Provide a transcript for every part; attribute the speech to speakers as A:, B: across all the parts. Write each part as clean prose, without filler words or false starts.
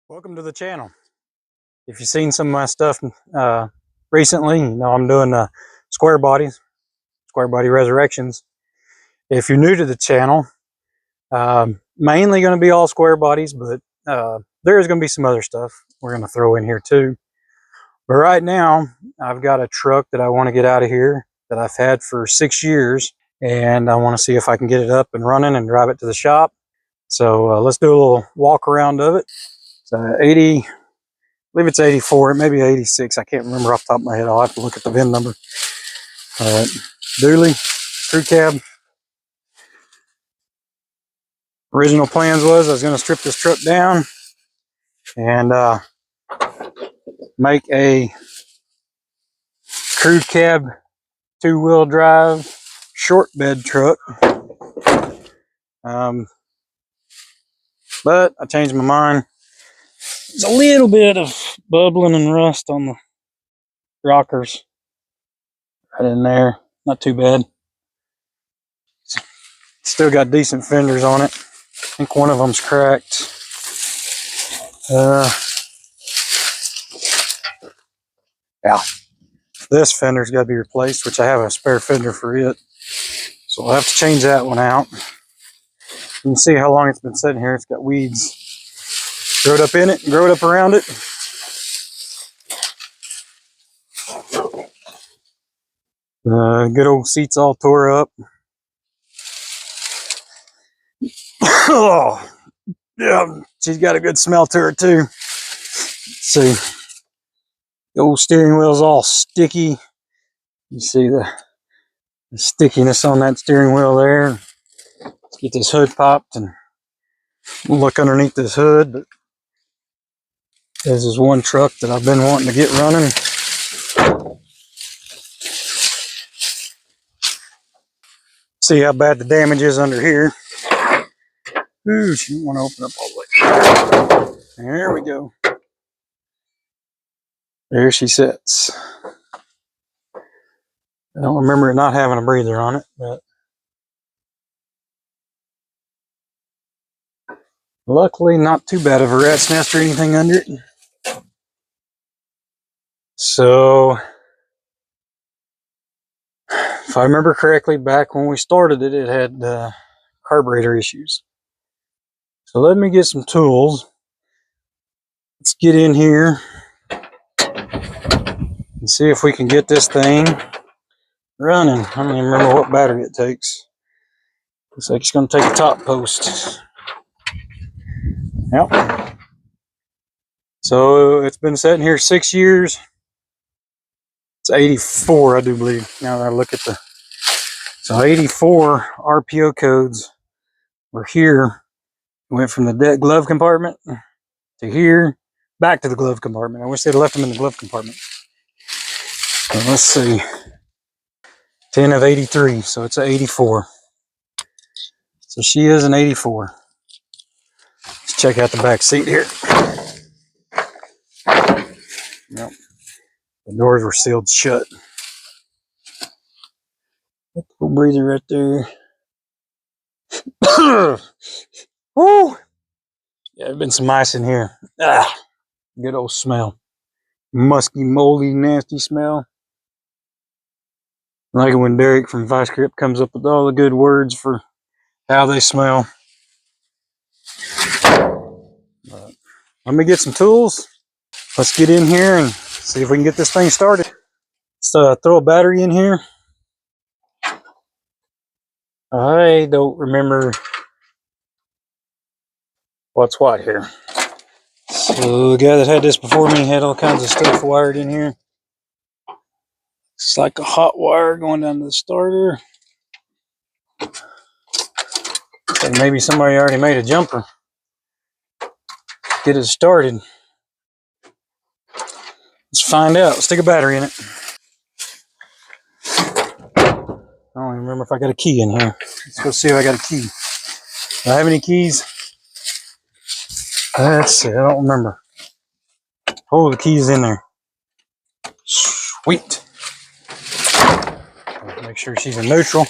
A: Welcome to the channel. If you've seen some of my stuff recently, you know I'm doing Squarebody Resurrections. If you're new to the channel, mainly going to be all square bodies, but there's going to be some other stuff we're going to throw in here too. But right now, I've got a truck that I want to get out of here that I've had for 6 years, and I want to see if I can get it up and running and drive it to the shop. So let's do a little walk around of it. It's 80. I believe it's 84, it may be 86. I can't remember off the top of my head. I'll have to look at the VIN number. Dually, crew cab. Original plans was I was going to strip this truck down and make a crew cab 2-wheel drive short bed truck. But I changed my mind. There's a little bit of bubbling and rust on the rockers right in there. Not too bad. Still got decent fenders on it. I think one of them's cracked. Yeah, this fender's got to be replaced, which I have a spare fender for it. So I'll have to change that one out. You can see how long it's been sitting here. It's got weeds growed up in it and growed up around it. Good old seats all tore up. Oh, yeah, she's got a good smell to her too. Let's see, the old steering wheel's all sticky. You see the stickiness on that steering wheel there. Let's get this hood popped and look underneath this hood. But this is one truck that I've been wanting to get running. See how bad the damage is under here. Ooh, she didn't want to open up all the way. There we go. There she sits. I don't remember it not having a breather on it, but luckily not too bad of a rat's nest or anything under it. So, if I remember correctly, back when we started it, it had carburetor issues. So let me get some tools. Let's get in here and see if we can get this thing running. I don't even remember what battery it takes. Looks like it's going to take a top post. Yep. So it's been sitting here 6 years. It's 84, I do believe. Now that I look at the... So 84 RPO codes were here. Went from the glove compartment to here, back to the glove compartment. I wish they'd left them in the glove compartment. So let's see. 10 of 83, so it's an 84. So she is an 84. Let's check out the back seat here. Yep. The doors were sealed shut. Little breather right there. Woo! Yeah, there's been some mice in here. Ah, good old smell. Musky, moldy, nasty smell. I like it when Derek from Vice Grip comes up with all the good words for how they smell. Let me get some tools. Let's get in here and see if we can get this thing started. Let's throw a battery in here. I don't remember what's what here. So the guy that had this before me had all kinds of stuff wired in here. It's like a hot wire going down to the starter. So maybe somebody already made a jumper. Get it started. Let's find out. Stick a battery in it. I don't even remember if I got a key in here. Let's go see if I got a key. Do I have any keys? Let's see. I don't remember. Oh, the key's in there. Sweet. Make sure she's in neutral.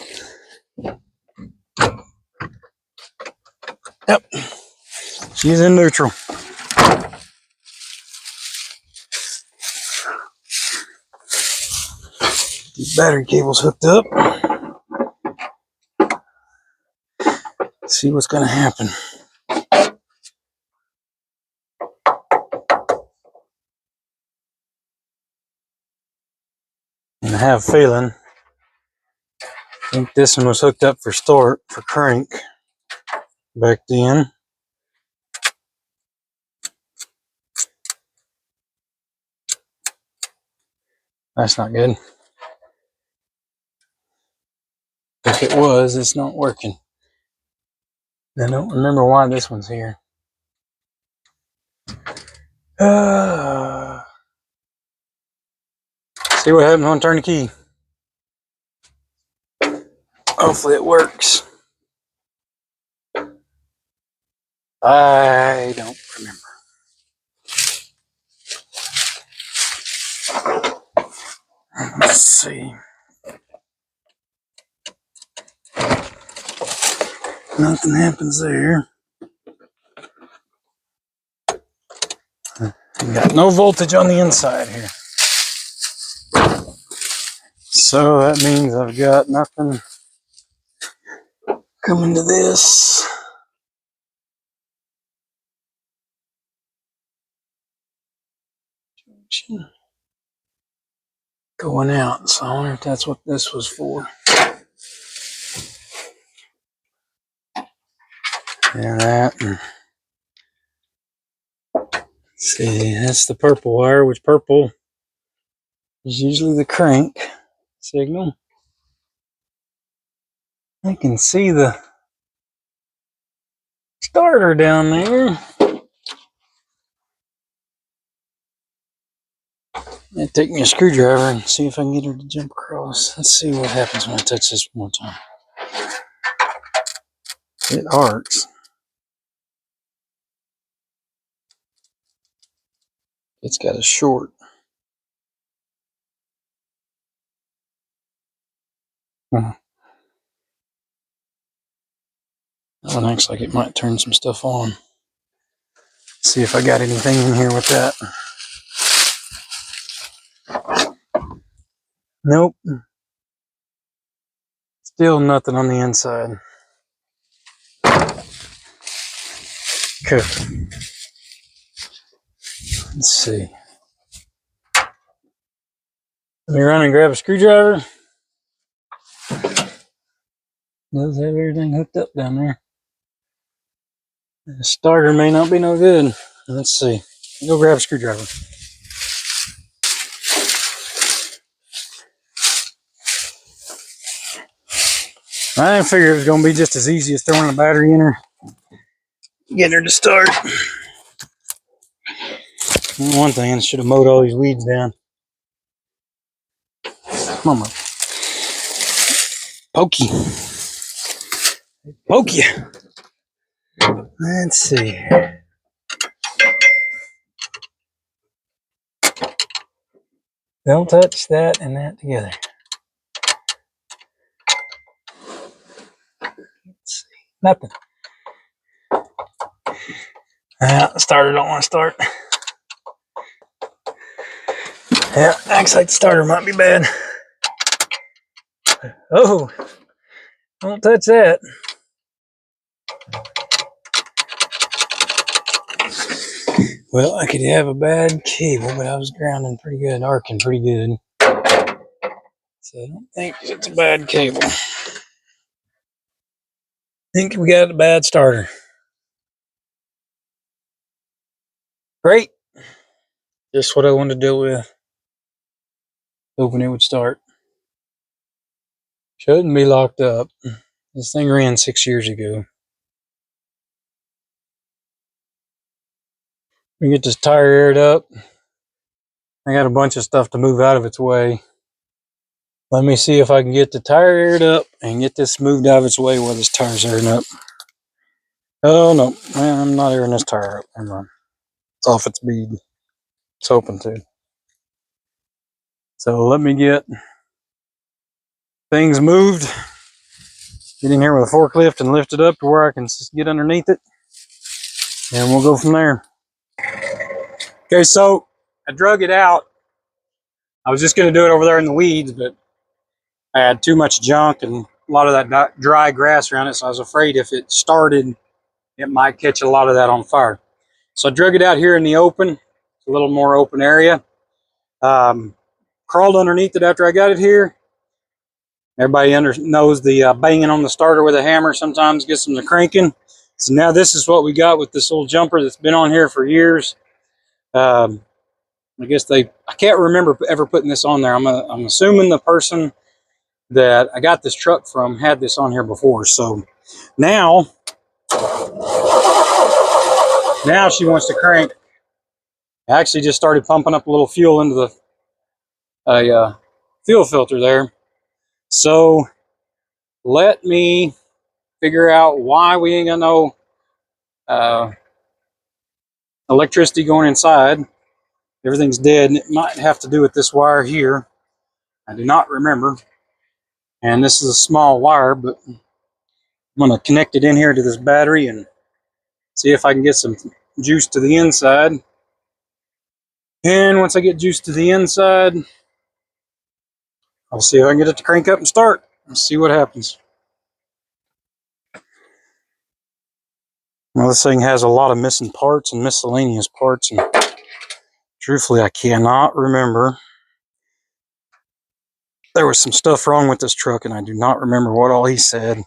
A: Yep. She's in neutral. These battery cables hooked up. Let's see what's going to happen. And I have a feeling, I think this one was hooked up for start, for crank back then. That's not good. If it was, it's not working. I don't remember why this one's here. See what happens when I turn the key. Hopefully it works. I don't remember. Let's see. Nothing happens there. Got no voltage on the inside here. So that means I've got nothing coming to this. Going out. So I wonder if that's what this was for. Yeah, that. And see, that's the purple wire, which purple is usually the crank signal. I can see the starter down there. It'll take me a screwdriver and see if I can get her to jump across. Let's see what happens when I touch this one more time. It arcs. It's got a short. That one acts like it might turn some stuff on. See if I got anything in here with that. Nope. Still nothing on the inside. Okay. Let's see. Let me run and grab a screwdriver. Does have everything hooked up down there. The starter may not be no good. Let's see. Go grab a screwdriver. I didn't figure it was going to be just as easy as throwing a battery in her, getting her to start. One thing, I should have mowed all these weeds down. Come on, poke you. Poke you. Let's see. Don't touch that and that together. Let's see. Nothing. The starter don't want to start. Yeah, acts like the starter might be bad. Oh, don't touch that. Well, I could have a bad cable, but I was grounding pretty good, arcing pretty good. So I don't think it's a bad cable. I think we got a bad starter. Great. Just what I wanted to deal with. Hoping it would start. Shouldn't be locked up. This thing ran 6 years ago. We get this tire aired up. I got a bunch of stuff to move out of its way. Let me see if I can get the tire aired up and get this moved out of its way while this tire's airing up. Oh no, man, I'm not airing this tire up. Never mind. It's off its bead. It's hoping to. So let me get things moved. Get in here with a forklift and lift it up to where I can get underneath it. And we'll go from there. Okay, so I drug it out. I was just going to do it over there in the weeds, but I had too much junk and a lot of that dry grass around it, so I was afraid if it started, it might catch a lot of that on fire. So I drug it out here in the open, a little more open area. Crawled underneath it after I got it here. Everybody knows the banging on the starter with a hammer sometimes gets them to cranking. So now this is what we got with this little jumper that's been on here for years. I guess I can't remember ever putting this on there. I'm assuming the person that I got this truck from had this on here before. So now she wants to crank. I actually just started pumping up a little fuel into the fuel filter there. So let me figure out why we ain't got no electricity going inside. Everything's dead, and it might have to do with this wire here. I do not remember. And this is a small wire, but I'm going to connect it in here to this battery and see if I can get some juice to the inside. And once I get juice to the inside, I'll see if I can get it to crank up and start. Let's see what happens. Well, this thing has a lot of missing parts and miscellaneous parts, and truthfully, I cannot remember. There was some stuff wrong with this truck, and I do not remember what all he said.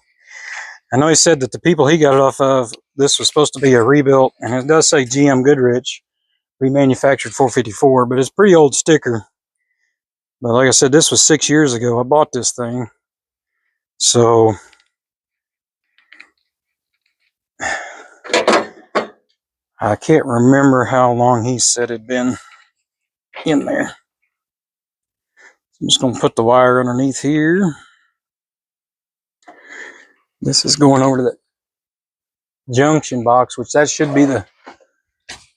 A: I know he said that the people he got it off of, this was supposed to be a rebuilt, and it does say GM Goodrich, remanufactured 454, but it's a pretty old sticker. But like I said, this was 6 years ago. I bought this thing. So I can't remember how long he said it'd been in there. I'm just going to put the wire underneath here. This is going over to the junction box, which that should be the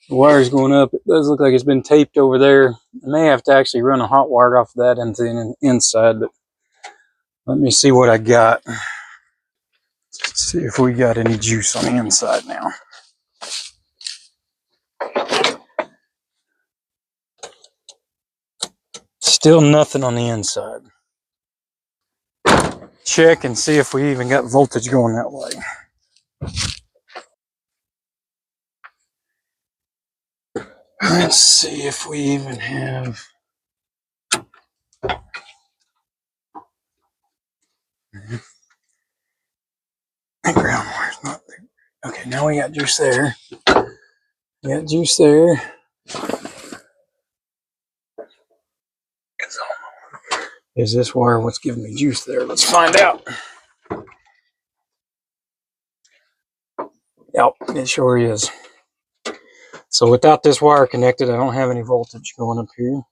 A: wires going up. It does look like it's been taped over there. I may have to actually run a hot wire off of that into the inside, but let me see what I got. Let's see if we got any juice on the inside now. Still nothing on the inside. Check and see if we even got voltage going that way. Let's see if we even have the ground wire's not there. Okay, now we got juice there. We got juice there. Is this wire what's giving me juice there? Let's find out. Yep, it sure is. So without this wire connected, I don't have any voltage going up here.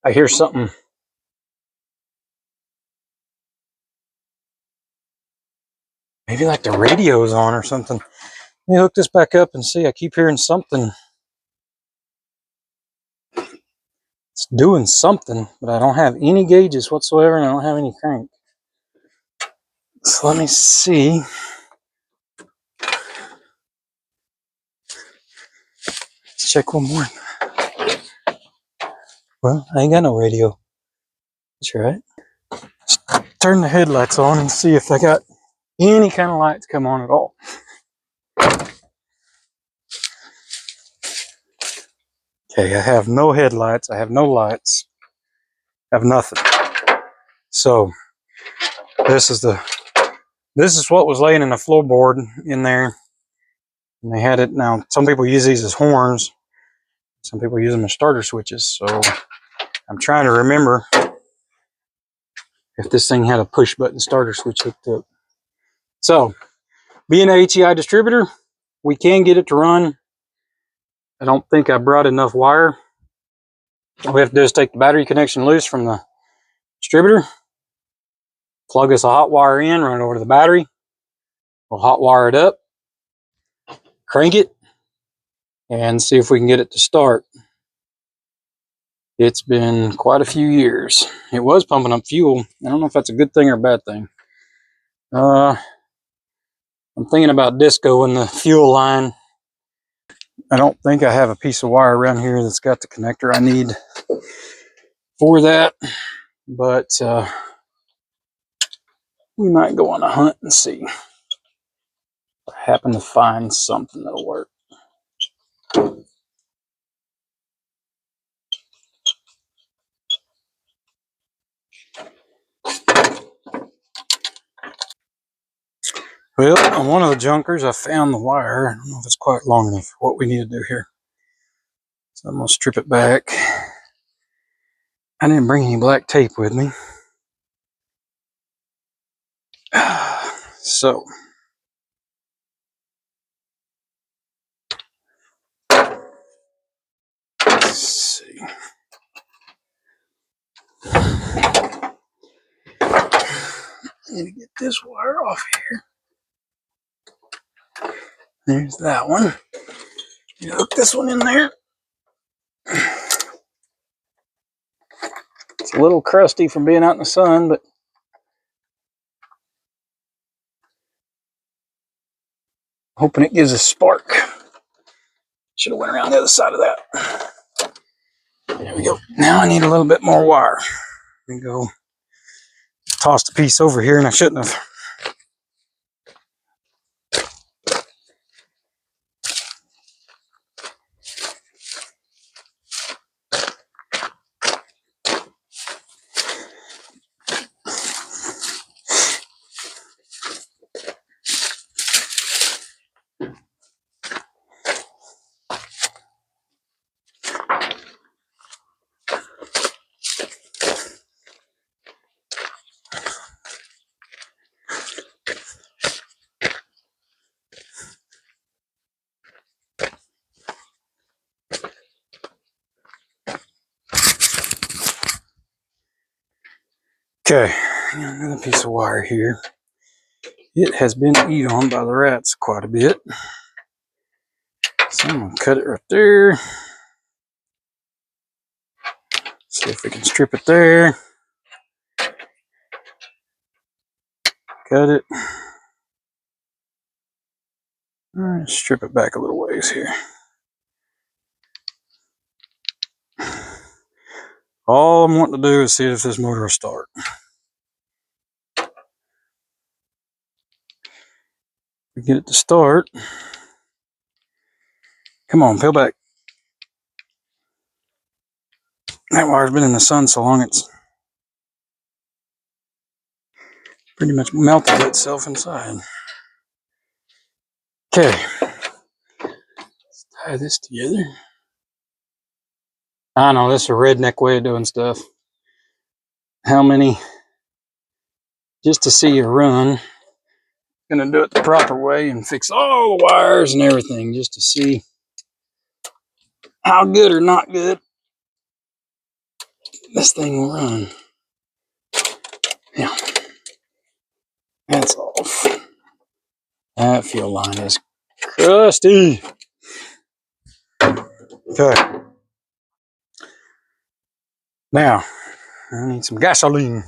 A: I hear something. Maybe like the radio's on or something. Let me hook this back up and see. I keep hearing something. It's doing something, but I don't have any gauges whatsoever, and I don't have any crank. So let me see. Let's check one more. Well, I ain't got no radio. That's right. Let's turn the headlights on and see if I got any kind of lights come on at all. Okay, I have no headlights. I have no lights. I have nothing. So this is what was laying in the floorboard in there. And they had it. Now, some people use these as horns. Some people use them as starter switches. So I'm trying to remember if this thing had a push button starter switch hooked up. So being an HEI distributor, we can get it to run. I don't think I brought enough wire. All we have to do is take the battery connection loose from the distributor, plug us a hot wire in, run it over to the battery. We'll hot wire it up, crank it, and see if we can get it to start. It's been quite a few years. It was pumping up fuel. I don't know if that's a good thing or a bad thing. I'm thinking about disco in the fuel line. I don't think I have a piece of wire around here that's got the connector I need for that, but we might go on a hunt and see if I happen to find something that'll work. Well, on one of the junkers, I found the wire. I don't know if it's quite long enough for what we need to do here. So I'm going to strip it back. I didn't bring any black tape with me. So, let's see. I need to get this wire off here. There's that one. You hook this one in there. It's a little crusty from being out in the sun, but hoping it gives a spark. Should have went around the other side of that. There we go. Now I need a little bit more wire. Let me go toss the piece over here, and I shouldn't have. Okay, another piece of wire here. It has been eaten on by the rats quite a bit. So I'm going to cut it right there. See if we can strip it there. Cut it. All right, strip it back a little ways here. All I'm wanting to do is see if this motor will start. We get it to start. Come on, peel back. That wire's been in the sun so long it's pretty much melted itself inside. Okay, let's tie this together. I know this is a redneck way of doing stuff. How many? Just to see you run. Gonna do it the proper way and fix all the wires and everything just to see how good or not good this thing will run. Yeah, that's off. That fuel line is crusty. Okay. Now, I need some gasoline.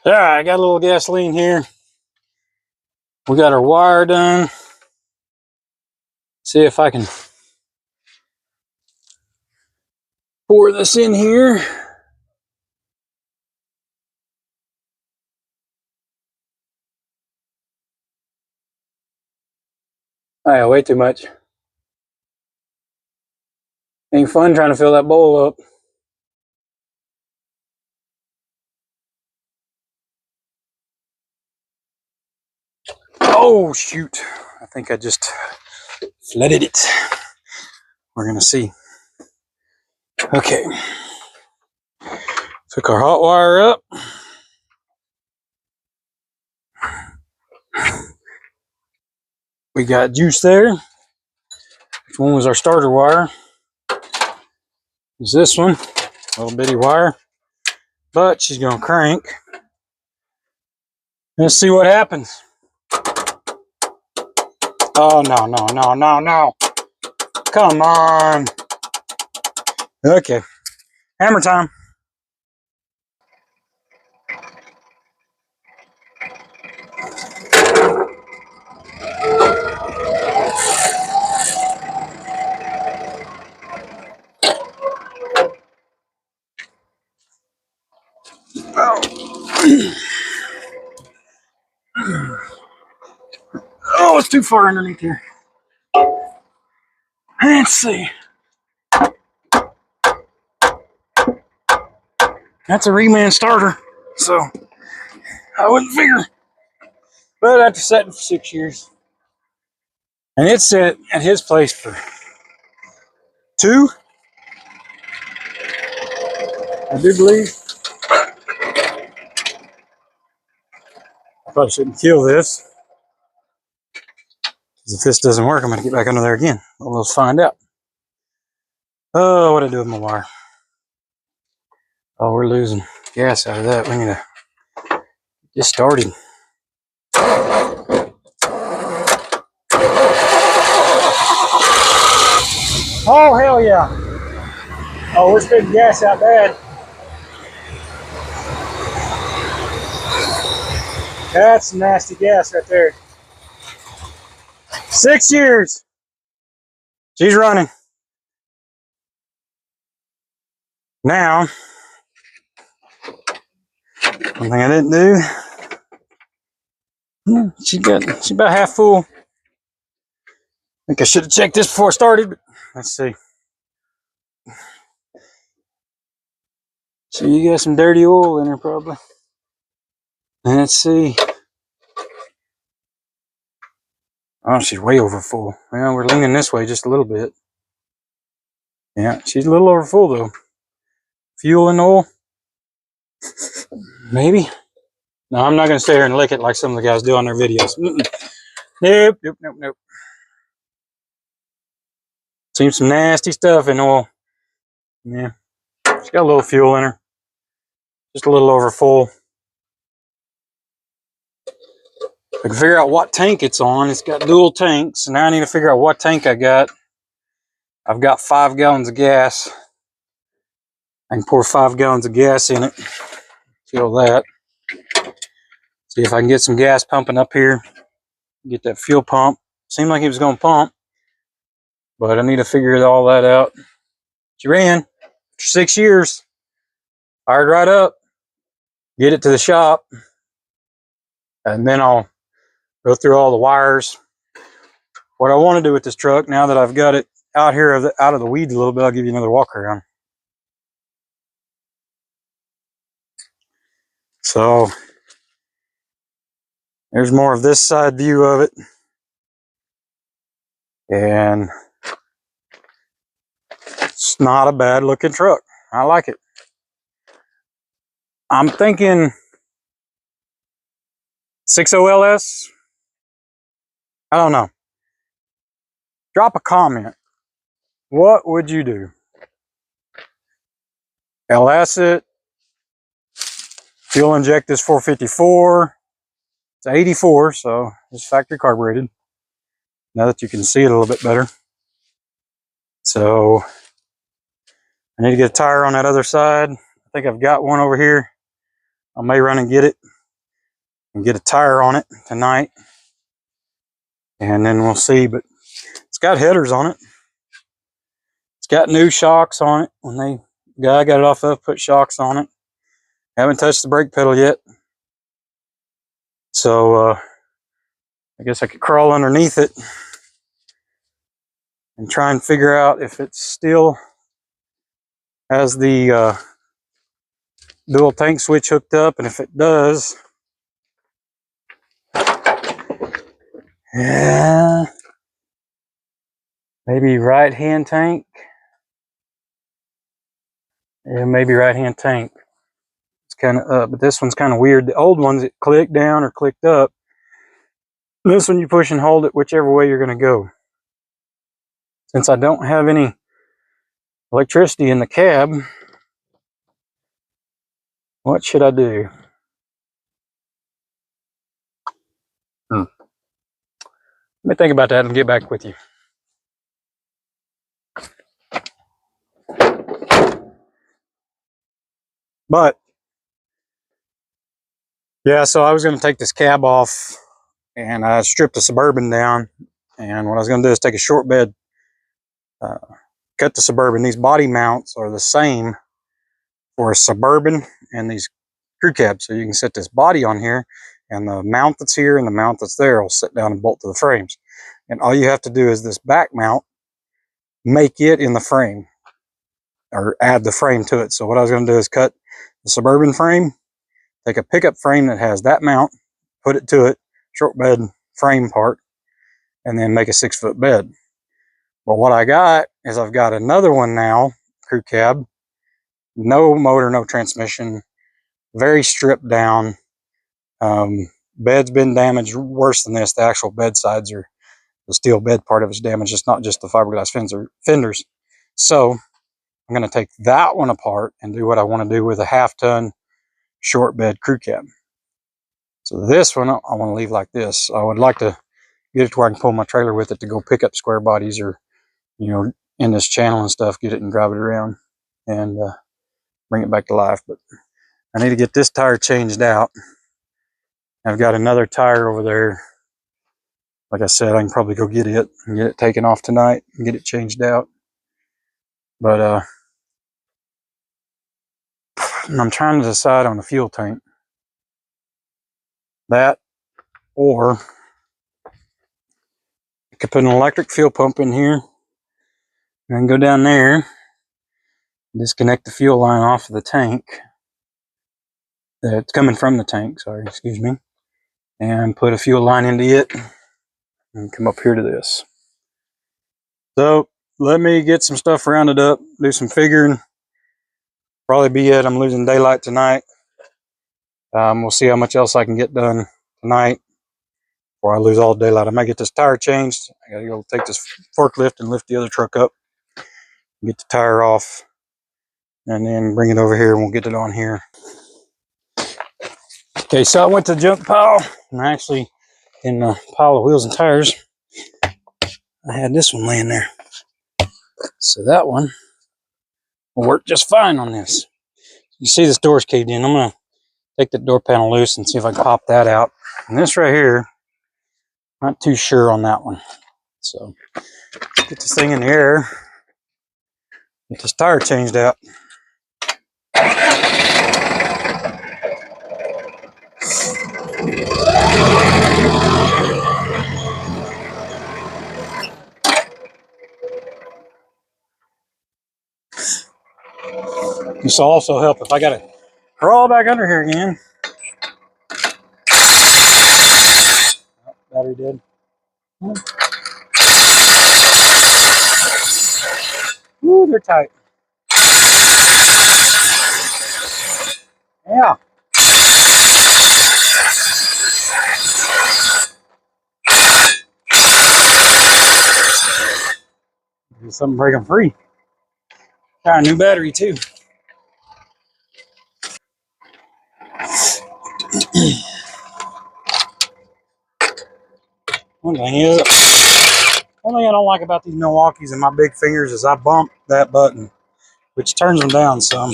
A: All right, I got a little gasoline here. We got our wire done. See if I can pour this in here. Oh yeah, way too much. Ain't fun trying to fill that bowl up. Oh shoot, I think I just flooded it. We're gonna see. Okay, took our hot wire up. We got juice there. Which one was our starter wire? Is this one, little bitty wire, but she's gonna crank. Let's see what happens. Oh no, no, no, no, no. Come on. Okay, hammer time. Oh, it's too far underneath here. Let's see. That's a reman starter, so I wouldn't figure. But after setting for 6 years, and it sat at his place for 2, I do believe. I probably shouldn't kill this, because if this doesn't work, I'm going to get back under there again. Well, let's find out. Oh, what did I do with my wire? Oh, we're losing gas out of that. We need to get started. Oh, hell yeah. Oh, we're spitting gas out bad. That's nasty gas right there. 6 years. She's running. Now, one thing I didn't do, she's about half full. I think I should have checked this before I started, but let's see. So you got some dirty oil in her probably. Let's see. Oh, she's way over full. Well, we're leaning this way just a little bit. Yeah, she's a little over full though. Fuel and oil? Maybe. No, I'm not going to stay here and lick it like some of the guys do on their videos. Nope, nope, nope, nope. Seems some nasty stuff in oil. Yeah. She's got a little fuel in her. Just a little over full. I can figure out what tank it's on. It's got dual tanks. And now I need to figure out what tank I got. I've got 5 gallons of gas. I can pour 5 gallons of gas in it. Fill that. See if I can get some gas pumping up here. Get that fuel pump. Seemed like he was going to pump. But I need to figure all that out. She ran for 6 years. Fired right up. Get it to the shop. And then I'll go through all the wires. What I want to do with this truck, now that I've got it out here, out of the weeds a little bit, I'll give you another walk around. So there's more of this side view of it. And it's not a bad looking truck. I like it. I'm thinking 6OLS. I don't know. Drop a comment. What would you do? LS it. Fuel inject this 454. It's 84, so it's factory carbureted. Now that you can see it a little bit better. So I need to get a tire on that other side. I think I've got one over here. I may run and get it and get a tire on it tonight. And then we'll see, but it's got headers on it. It's got new shocks on it. When the guy got it off of, put shocks on it. Haven't touched the brake pedal yet. So I guess I could crawl underneath it and try and figure out if it still has the dual tank switch hooked up, and if it does, yeah, maybe right hand tank. Yeah, maybe right hand tank. It's kind of up, but this one's kind of weird. The old ones, it clicked down or clicked up. This one you push and hold it whichever way you're going to go. Since I don't have any electricity in the cab, what should I do? Let me think about that and get back with you. But yeah, so I was going to take this cab off, and I stripped the Suburban down. And what I was going to do is take a short bed, cut the Suburban. These body mounts are the same for a Suburban and these crew cabs. So you can set this body on here, and the mount that's here and the mount that's there will sit down and bolt to the frames. And all you have to do is this back mount, make it in the frame, or add the frame to it. So what I was going to do is cut the Suburban frame, take a pickup frame that has that mount, put it to it, short bed frame part, and then make a 6-foot bed. But what I got is I've got another one now, crew cab, no motor, no transmission, very stripped down. Bed's been damaged worse than this. The actual bed sides are, the steel bed part of it's damaged. It's not just the fiberglass fenders. So I'm going to take that one apart and do what I want to do with a 1/2-ton short bed crew cab. So this one I want to leave like this. I would like to get it to where I can pull my trailer with it to go pick up square bodies, or, you know, in this channel and stuff, get it and drive it around and bring it back to life. But I need to get this tire changed out. I've got another tire over there. Like I said, I can probably go get it and get it taken off tonight and get it changed out. But I'm trying to decide on the fuel tank. That, or I could put an electric fuel pump in here and then go down there, disconnect the fuel line off of the tank. That's coming from the tank, sorry, excuse me. And put a fuel line into it and come up here to this. So let me get some stuff rounded up, do some figuring. Probably be it. I'm losing daylight tonight. We'll see how much else I can get done tonight before I lose all daylight. I might get this tire changed. I gotta go take this forklift and lift the other truck up, get the tire off, and then bring it over here and we'll get it on here. Okay, so I went to the junk pile, and actually in the pile of wheels and tires, I had this one laying there. So that one will work just fine on this. You see this door's caved in. I'm gonna take the door panel loose and see if I can pop that out. And this right here, not too sure on that one. So get this thing in the air, get this tire changed out. This will also help if I gotta crawl back under here again. Oh, battery dead. Ooh, they're tight. Yeah. Do something break them free. Got a new battery too. One thing I don't like about these Milwaukees and my big fingers is I bump that button, which turns them down some.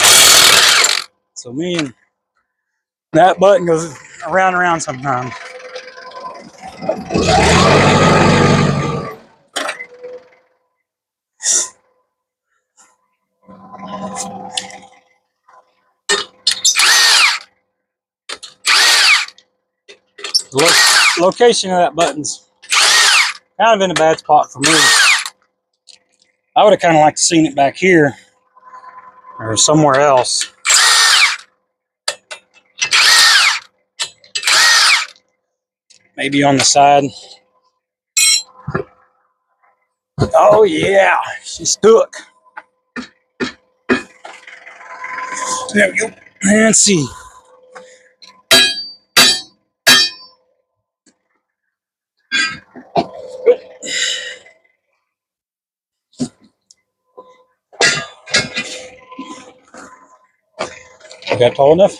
A: So me and that button goes around and around sometimes. The location of that button's kind of in a bad spot for me. I would have kind of liked to seen it back here or somewhere else. Maybe on the side. Oh yeah, she stuck. There we go. And see. Is that tall enough?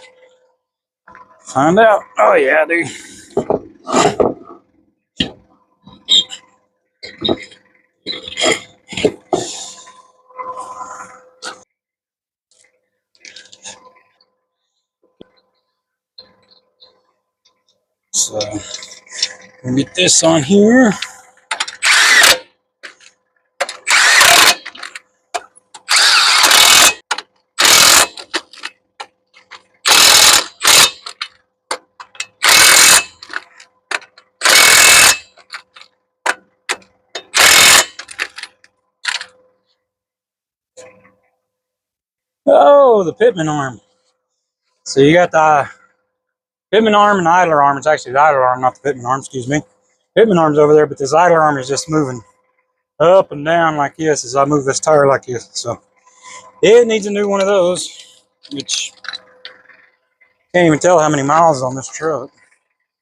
A: Find out. Oh yeah, dude. So we'll get this on here. Oh, the pitman arm. So you got the pitman arm and the idler arm. It's actually the idler arm, not the pitman arm, excuse me. Pitman arm's over there, but this idler arm is just moving up and down like this as I move this tire like this. So it needs a new one of those, which can't even tell how many miles is on this truck.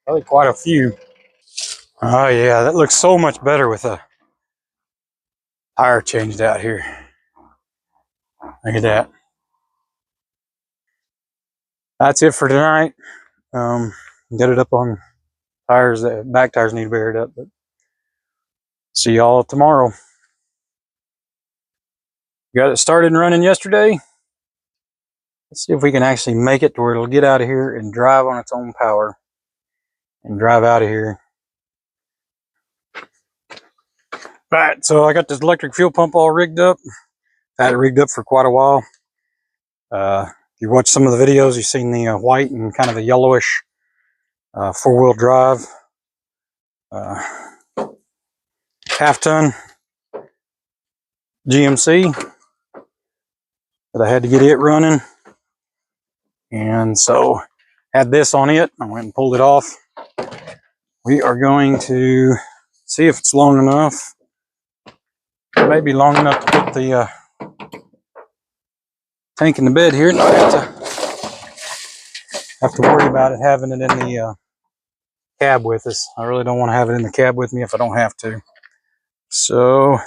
A: Probably quite a few. Oh yeah, that looks so much better with a tire changed out here. Look at that. That's it for tonight. Get it up on tires. That back tires need to be aired up, but see y'all tomorrow. Got it started and running yesterday. Let's see if we can actually make it to where it'll get out of here and drive on its own power and drive out of here. Right, so I got this electric fuel pump all rigged up. Had it rigged up for quite a while. If you watch some of the videos, you've seen the white and kind of the yellowish four-wheel drive half-ton GMC. But I had to get it running, and so had this on it. I went and pulled it off. We are going to see if it's long enough. It may be long enough to put the tank in the bed here. Not have to worry about it having it in the cab with us. I really don't want to have it in the cab with me if I don't have to. So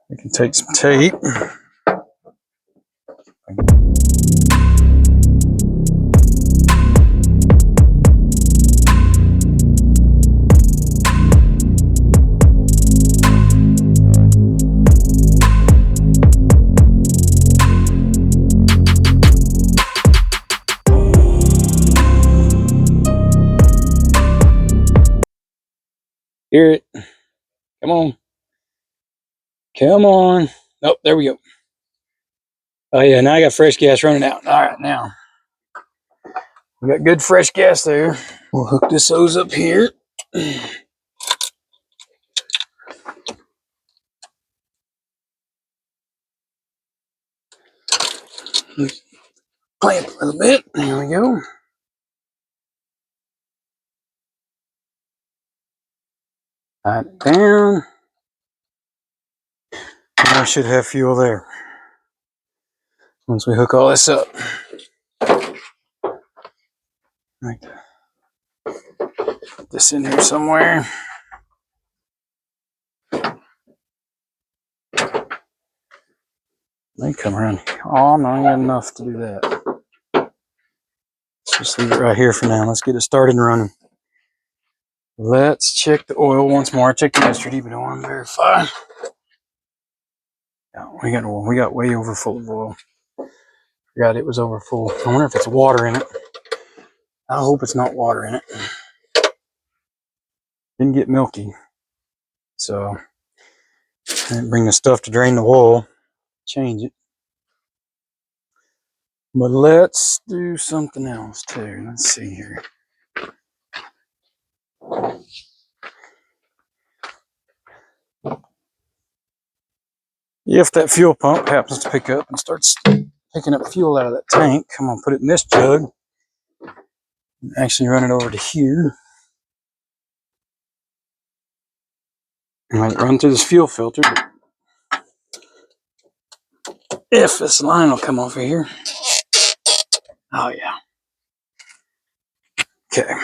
A: we can take some tape. Hear it. Come on. Come on. Oh, there we go. Oh yeah, now I got fresh gas running out. All right, now we got good fresh gas there. We'll hook this hose up here. Clamp a little bit. There we go. Tighten it down. And I should have fuel there once we hook all this up. Right. Put this in here somewhere. They come around here. Oh, no, I ain't got enough to do that. Let's just leave it right here for now. Let's get it started and running. Let's check the oil once more. I checked it yesterday, but I want to verify. Yeah, we got way over full of oil. Forgot it was over full. I wonder if it's water in it. I hope it's not water in it. Didn't get milky. So I didn't bring the stuff to drain the oil. Change it. But let's do something else too. Let's see here. If that fuel pump happens to pick up and starts picking up fuel out of that tank, I'm going to put it in this jug and actually run it over to here. And let it run through this fuel filter. If this line will come over here. Oh, yeah. Okay.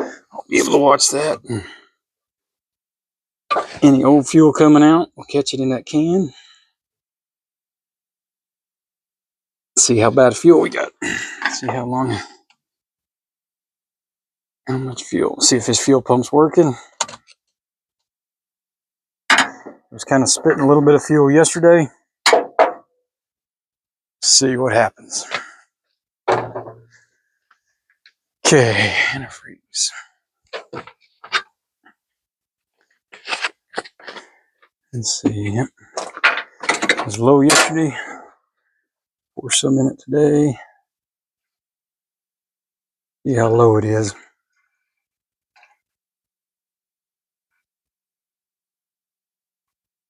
A: I'll be able to watch that. Any old fuel coming out, we'll catch it in that can. See how bad fuel we got. See how much fuel. See if his fuel pump's working. It was kind of spitting a little bit of fuel yesterday. See what happens. Okay, antifreeze. Let's see. Yep. It was low yesterday. Pour some in it today. See how low it is.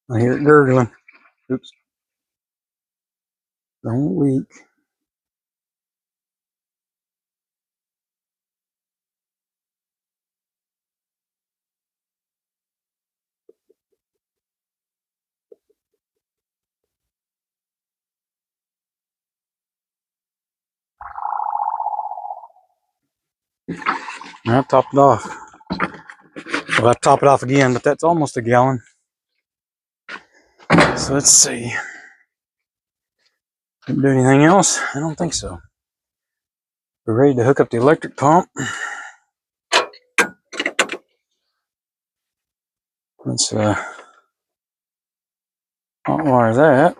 A: I hear it gurgling. Oops. Don't leak. I've topped it off. I'll have to top it off again, but that's almost a gallon. So let's see. Didn't do anything else? I don't think so. We're ready to hook up the electric pump. Let's hotwire that.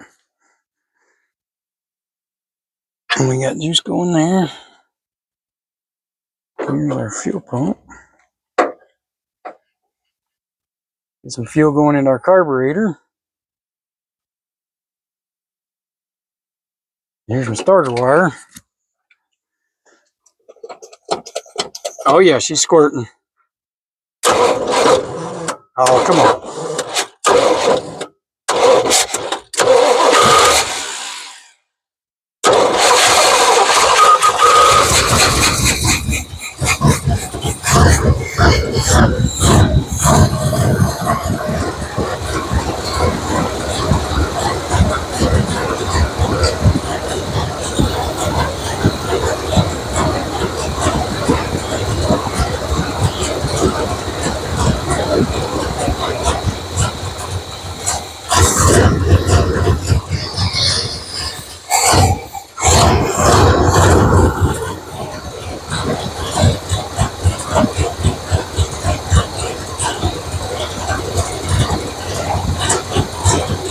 A: And we got juice going there. Here's our fuel pump. Get some fuel going into our carburetor. Here's my starter wire. Oh yeah, she's squirting. Oh, come on.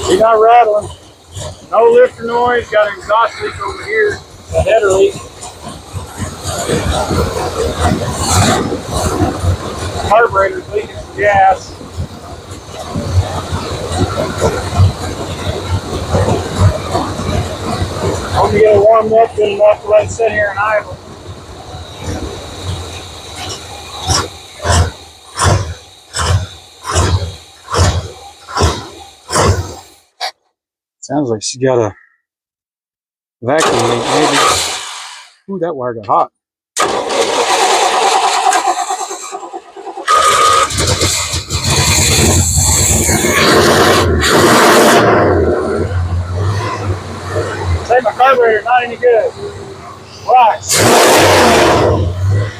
A: She's not rattling. No lifter noise. Got an exhaust leak over here. A header leak. Carburetor's leaking some gas. I'm going to get it warmed up good enough to let it sit here and idle. Sounds like she's got a vacuum leak, maybe. Ooh, that wire got hot. Say my carburetor not any good. Right.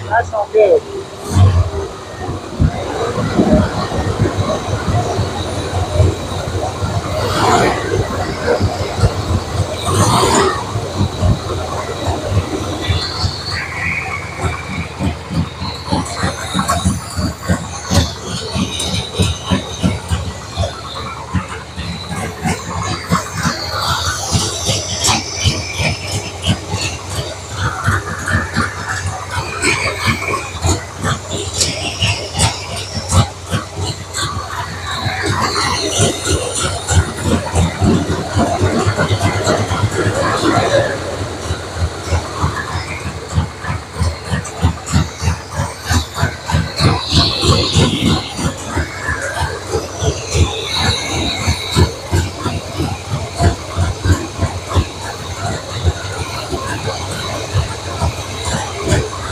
A: That's not good.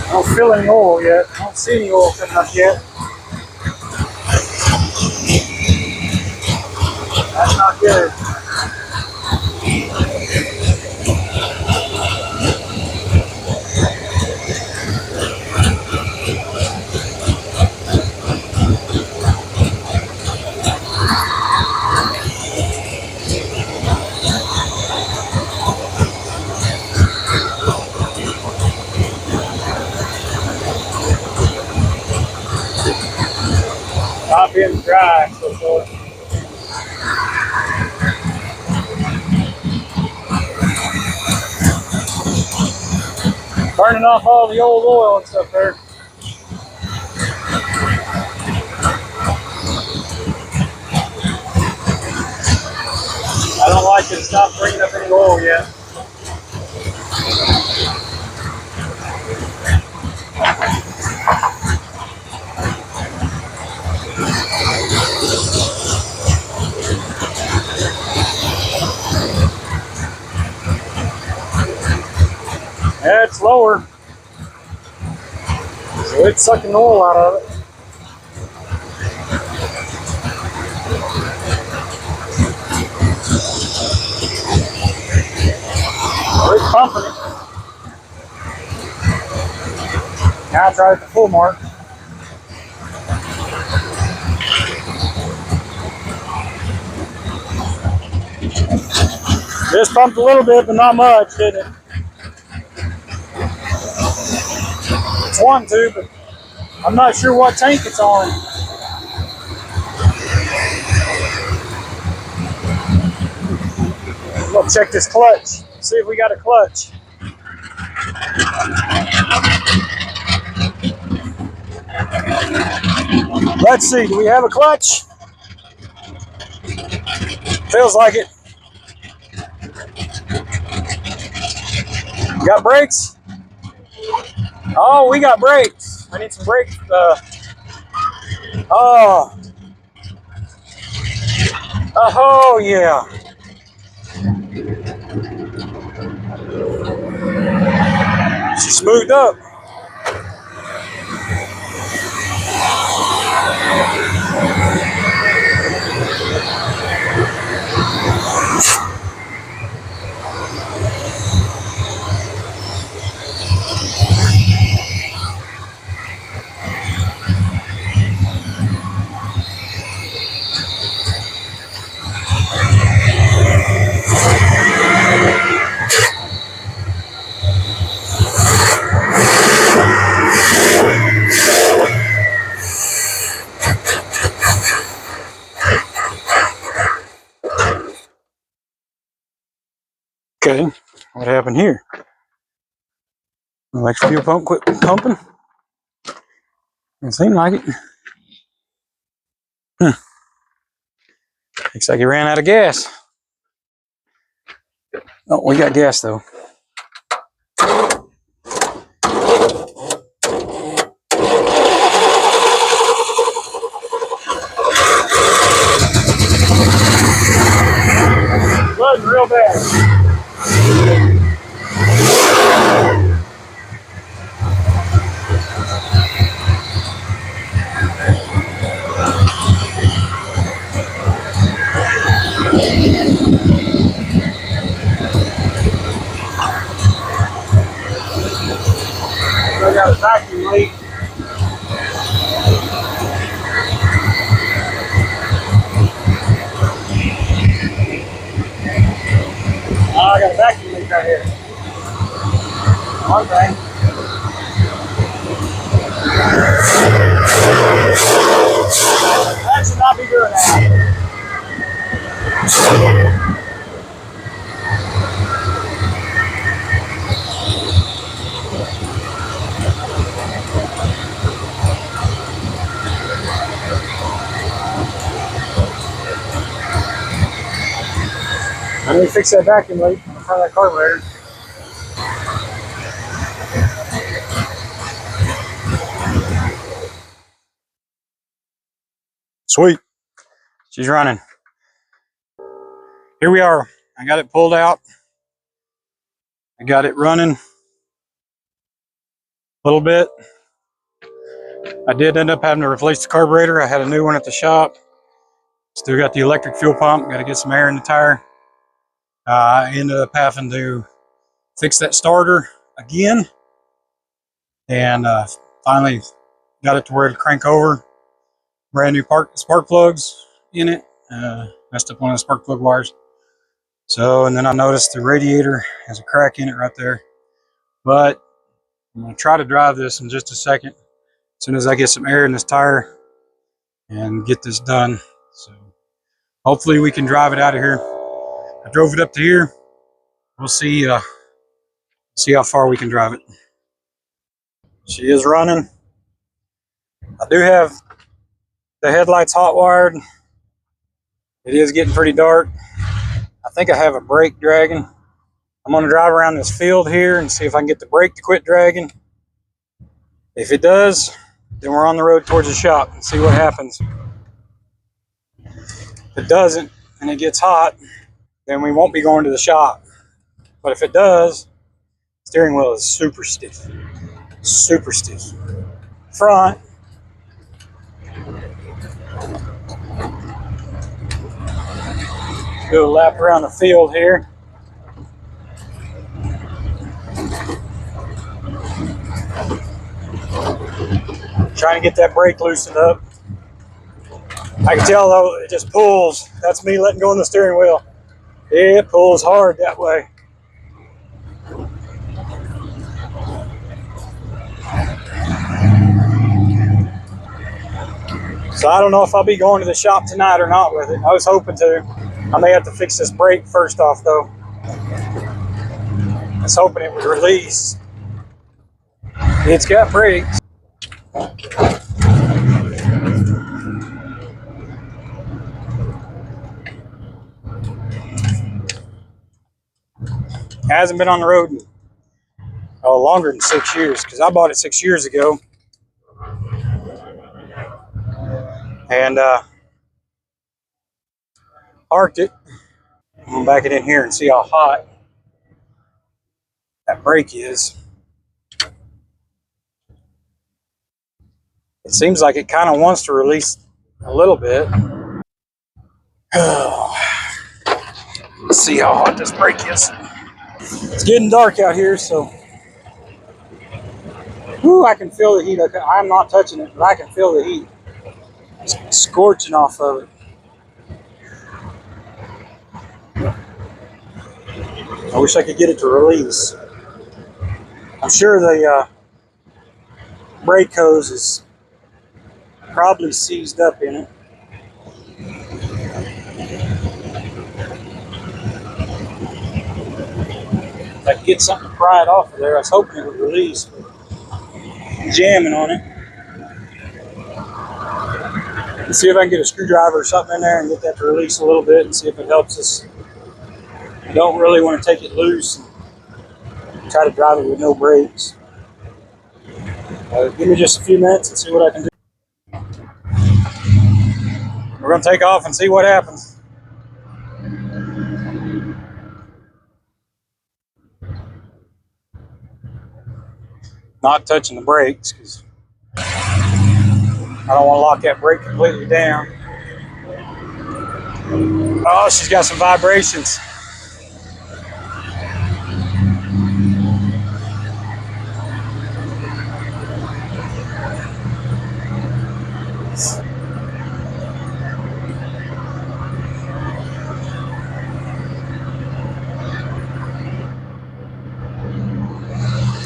A: I don't feel any oil yet. I don't see any oil coming up yet. That's not good. Not being dry so far. Burning off all the old oil and stuff there. I don't like it. It's not bringing up any oil yet. slower. So it's sucking the oil out of it. It's pumping it. Now it's right at the full mark. Just pumped a little bit, but not much, didn't it? It's wanting to, but I'm not sure what tank it's on. We'll check this clutch, see if we got a clutch. Let's see, do we have a clutch? Feels like it. Got brakes? Oh, we got brakes. I need some brakes. Oh, yeah. She smoothed up. Okay, what happened here? Electric fuel pump quit pumping? It seemed like it. Looks like he ran out of gas. Oh, we got gas though. Flooding real bad. I got a vacuum leak. Oh, I got a vacuum leak right here. One thing. That should not be doing that. I need to fix that vacuum leak in front of that carburetor. Sweet. She's running. Here we are. I got it pulled out. I got it running a little bit. I did end up having to replace the carburetor. I had a new one at the shop. Still got the electric fuel pump. Got to get some air in the tire. I ended up having to fix that starter again. And finally got it to where it'd crank over. Brand new spark plugs in it. Messed up one of the spark plug wires. So, and then I noticed the radiator has a crack in it right there. But I'm going to try to drive this in just a second. As soon as I get some air in this tire and get this done. So hopefully we can drive it out of here. I drove it up to here. We'll see how far we can drive it. She is running. I do have the headlights hot wired. It is getting pretty dark. I think I have a brake dragging. I'm going to drive around this field here and see if I can get the brake to quit dragging. If it does, then we're on the road towards the shop and see what happens. If it doesn't and it gets hot, then we won't be going to the shop. But if it does, Steering wheel is super stiff. Super stiff. Front. Do a lap around the field here. Trying to get that brake loosened up. I can tell though, it just pulls. That's me letting go on the steering wheel. It pulls hard that way. So I don't know if I'll be going to the shop tonight or not with it. I was hoping to. I may have to fix this brake first off though. I was hoping it would release. It's got brakes. Hasn't been on the road in longer than 6 years because I bought it 6 years ago. And parked it. I'm gonna back it in here and see how hot that brake is. It seems like it kind of wants to release a little bit. Let's see how hot this brake is. It's getting dark out here, so I can feel the heat. I'm not touching it, but I can feel the heat. It's scorching off of it. I wish I could get it to release. I'm sure the brake hose is probably seized up in it. If I could get something to pry it off of there, I was hoping it would release. But I'm jamming on it. Let's see if I can get a screwdriver or something in there and get that to release a little bit and see if it helps us. I don't really want to take it loose and try to drive it with no brakes. Give me just a few minutes and see what I can do. We're going to take off and see what happens. Not touching the brakes because I don't want to lock that brake completely down. Oh, she's got some vibrations.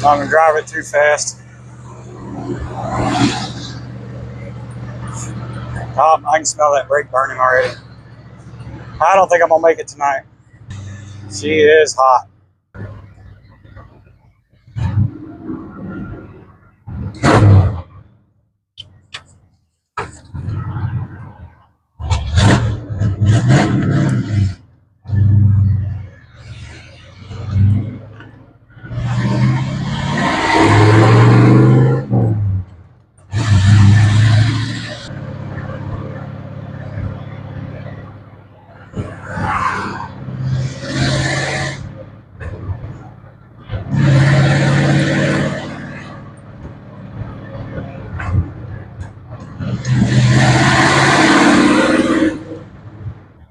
A: I'm going to drive it too fast. Oh, I can smell that brake burning already. I don't think I'm going to make it tonight. She is hot.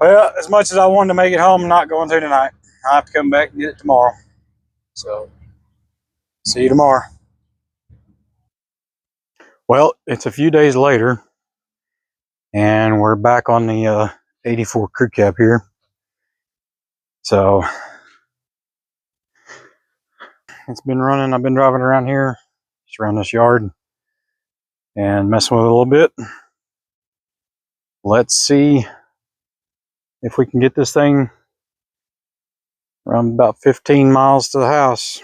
A: Well, as much as I wanted to make it home, I'm not going to tonight. I'll have to come back and get it tomorrow. So, see you tomorrow. Well, it's a few days later, and we're back on the 84 crew cab here. So, it's been running. I've been driving around here, just around this yard, and messing with it a little bit. Let's see if we can get this thing around about 15 miles to the house.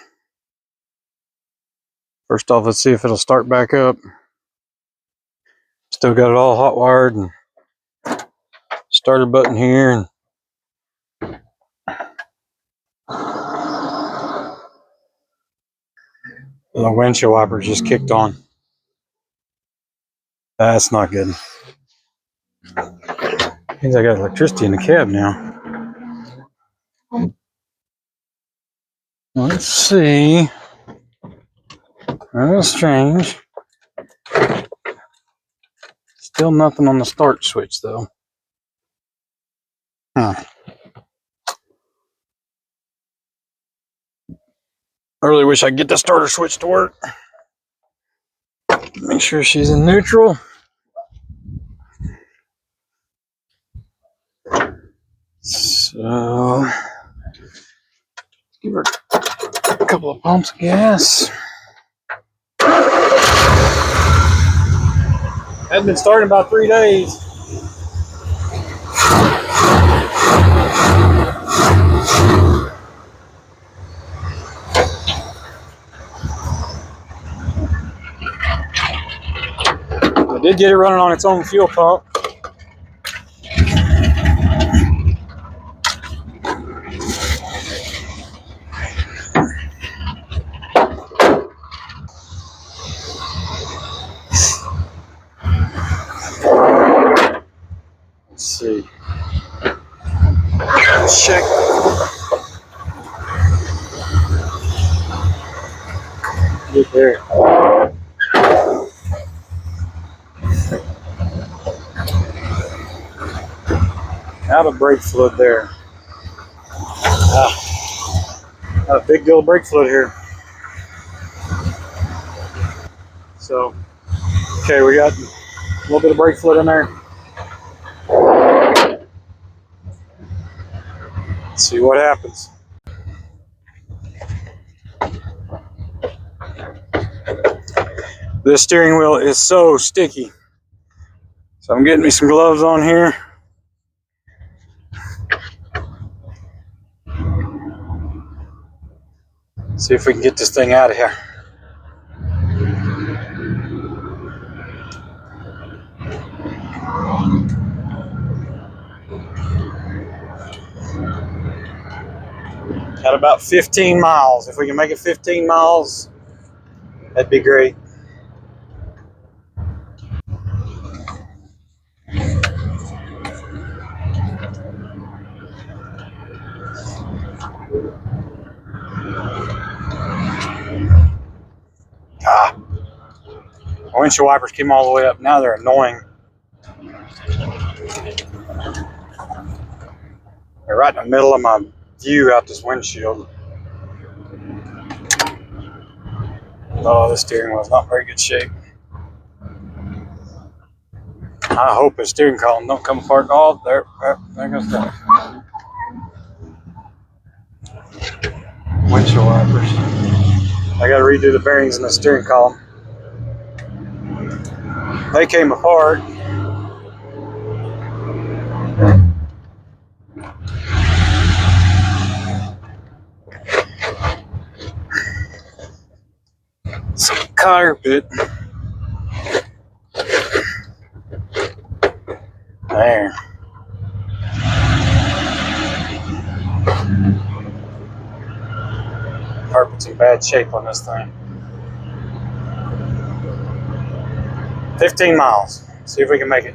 A: First off, let's see if it'll start back up. Still got it all hot wired and starter button here, and the windshield wipers just kicked on. That's not good. Means I got electricity in the cab now. Let's see. That's strange. Still nothing on the start switch though. Huh. I really wish I could get the starter switch to work. Make sure she's in neutral. So, give her a couple of pumps of gas. Hadn't been starting about 3 days. I did get it running on its own fuel pump. Let's see. Check. Get there. Out of brake fluid there. A big deal of brake fluid here. So, okay, we got a little bit of brake fluid in there. Let's see what happens. This steering wheel is so sticky. So I'm getting me some gloves on here. See if we can get this thing out of here. Got about 15 miles. If we can make it 15 miles, that'd be great. My windshield wipers came all the way up. Now they're annoying. They're right in the middle of my view out this windshield. Oh, the steering wheel's not in very good shape. I hope the steering column don't come apart. Oh, there goes that. Windshield wipers. I got to redo the bearings in the steering column. They came apart. Some carpet. There. Carpet's in bad shape on this thing. 15 miles. See if we can make it.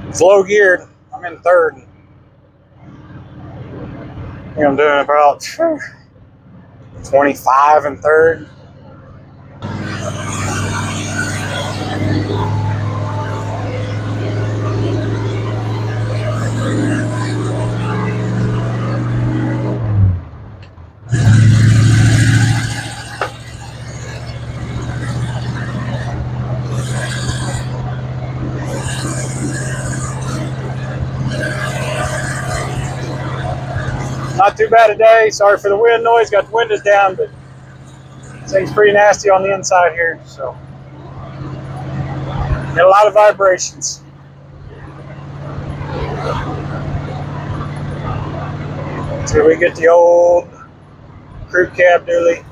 A: It's low geared. I'm in third. I think I'm doing about 25 in third. Not too bad a day. Sorry for the wind noise. Got the windows down, but this thing's pretty nasty on the inside here. So, get a lot of vibrations. So we get the old crew cab dually.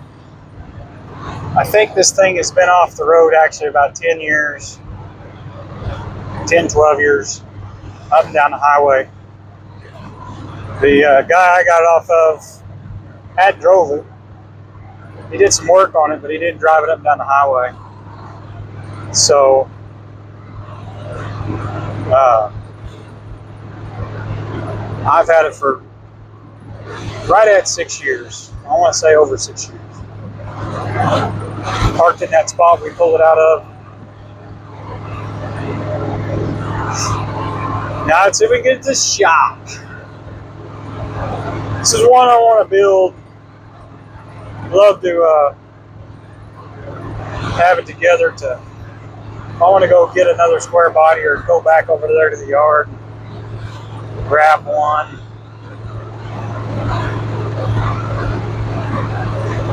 A: I think this thing has been off the road actually about 10 years, 10, 12 years, up and down the highway. The guy I got it off of had drove it. He did some work on it, but he didn't drive it up and down the highway. So Uh, I've had it for right at 6 years. I want to say over 6 years. Parked in that spot we pulled it out of. Now let's see if we can get to the shop. This is one I want to build. Love to have it together to, if I want to go get another Squarebody or go back over there to the yard, grab one,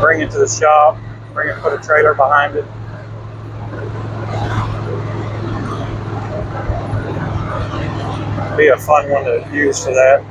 A: bring it to the shop, put a trailer behind it. Be a fun one to use for that.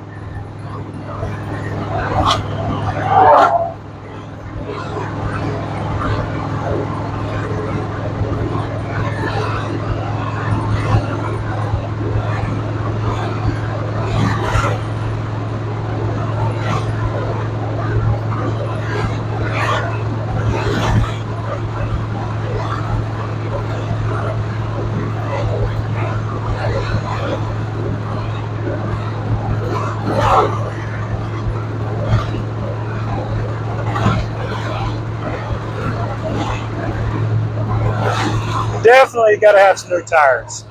A: Definitely got to have some new tires.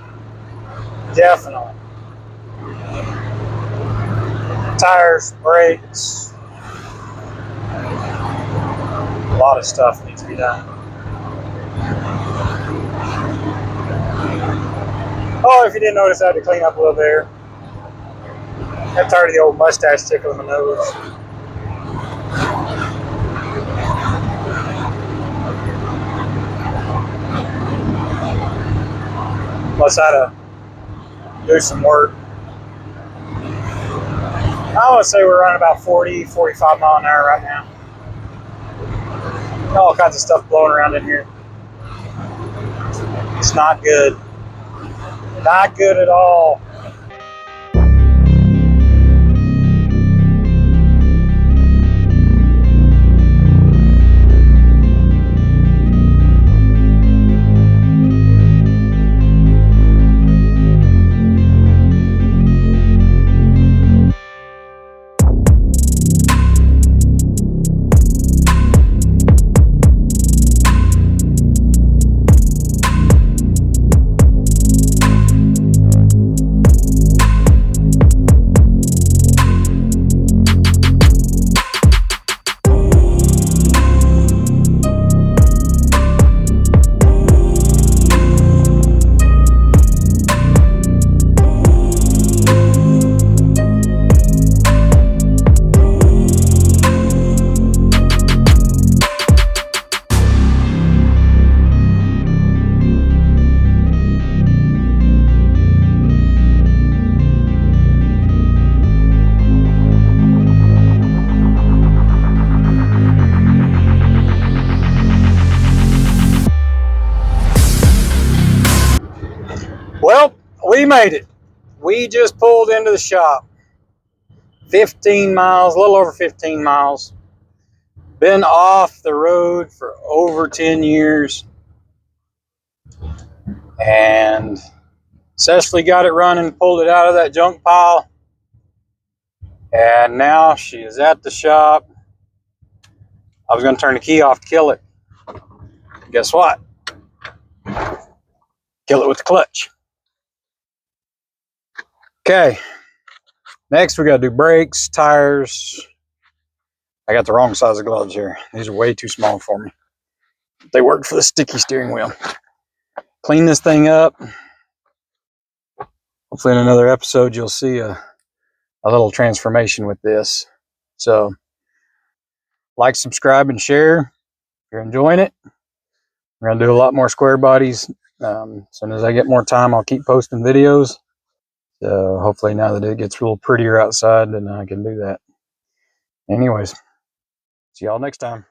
A: Definitely. Tires, brakes. A lot of stuff needs to be done. Oh, if you didn't notice, I had to clean up a little there. Got tired of the old mustache tickling my nose. Plus, I had to do some work. I want to say we're running about 40, 45 mile an hour right now. All kinds of stuff blowing around in here. It's not good. Not good at all. Well, we made it. We just pulled into the shop. 15 miles, a little over 15 miles. Been off the road for over 10 years. And Cecily got it running, pulled it out of that junk pile. And now she is at the shop. I was going to turn the key off to kill it. Guess what? Kill it with the clutch. Okay. Next, we got to do brakes, tires. I got the wrong size of gloves here. These are way too small for me. They work for the sticky steering wheel. Clean this thing up. Hopefully in another episode, you'll see a little transformation with this. So, like, subscribe, and share if you're enjoying it. We're going to do a lot more square bodies. As soon as I get more time, I'll keep posting videos. So hopefully now that it gets a little prettier outside, then I can do that. Anyways, see y'all next time.